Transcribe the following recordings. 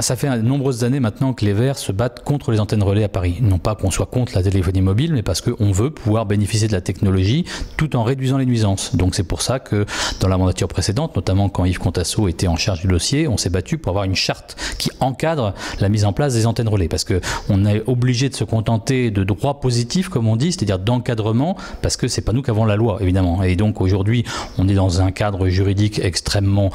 Ça fait de nombreuses années maintenant que les Verts se battent contre les antennes relais à Paris. Non pas qu'on soit contre la téléphonie mobile, mais parce qu'on veut pouvoir bénéficier de la technologie tout en réduisant les nuisances. Donc c'est pour ça que dans la mandature précédente, notamment quand Yves Contasso était en charge du dossier, on s'est battu pour avoir une charte qui encadre la mise en place des antennes relais. Parce qu'on est obligé de se contenter de droits positifs, comme on dit, c'est-à-dire d'encadrement, parce que c'est pas nous qui avons la loi, évidemment. Et donc aujourd'hui, on est dans un cadre juridique extrêmement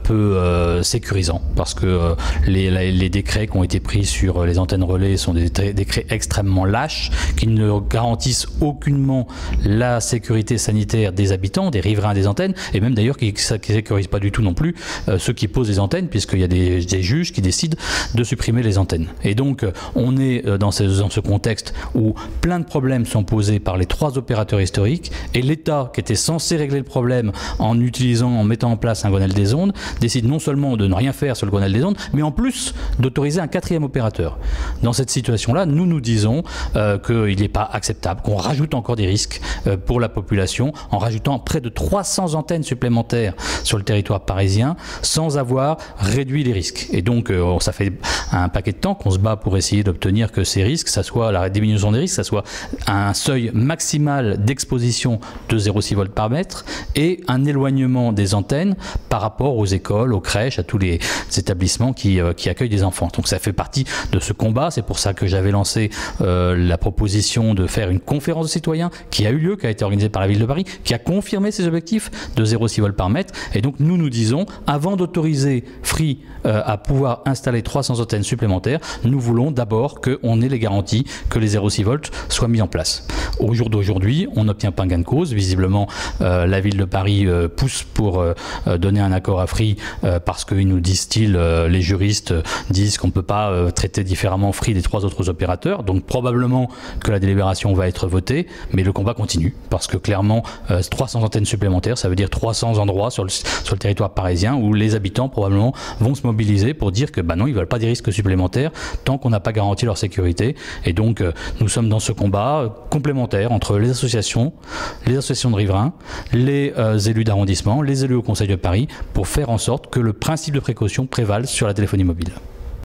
peu sécurisant, parce que les décrets qui ont été pris sur les antennes relais sont des décrets extrêmement lâches, qui ne garantissent aucunement la sécurité sanitaire des habitants, des riverains des antennes, et même d'ailleurs qui ne sécurisent pas du tout non plus ceux qui posent les antennes, puisqu'il y a des juges qui décident de supprimer les antennes. Et donc on est dans ce contexte où plein de problèmes sont posés par les 3 opérateurs historiques, et l'État, qui était censé régler le problème en mettant en place un Grenelle des ondes, décide non seulement de ne rien faire sur le Grenelle des ondes, mais en plus d'autoriser un 4e opérateur. Dans cette situation-là, nous disons qu'il n'est pas acceptable qu'on rajoute encore des risques pour la population en rajoutant près de 300 antennes supplémentaires sur le territoire parisien sans avoir réduit les risques. Et donc ça fait un paquet de temps qu'on se bat pour essayer d'obtenir que ces risques, ça soit la diminution des risques, ça soit un seuil maximal d'exposition de 0,6 volts par mètre et un éloignement des antennes par rapport aux écoles, aux crèches, à tous les établissements qui accueillent des enfants. Donc ça fait partie de ce combat. C'est pour ça que j'avais lancé la proposition de faire une conférence de citoyens qui a eu lieu, qui a été organisée par la ville de Paris, qui a confirmé ses objectifs de 0,6 volts par mètre. Et donc nous disons, avant d'autoriser Free à pouvoir installer 300 antennes supplémentaires, nous voulons d'abord qu'on ait les garanties que les 0,6 volts soient mis en place. Au jour d'aujourd'hui, on n'obtient pas gain de cause. Visiblement, la ville de Paris pousse pour donner un accord à Free parce qu'ils nous disent-ils, les juristes disent qu'on ne peut pas traiter différemment Free des 3 autres opérateurs. Donc probablement que la délibération va être votée, mais le combat continue parce que clairement 300 antennes supplémentaires, ça veut dire 300 endroits sur le territoire parisien où les habitants probablement vont se mobiliser pour dire que non, ils ne veulent pas des risques supplémentaires tant qu'on n'a pas garanti leur sécurité. Et donc nous sommes dans ce combat complémentaire entre les associations de riverains, les élus d'arrondissement, les élus au Conseil de Paris pour faire en sorte que le principe de précaution prévale sur la téléphonie mobile.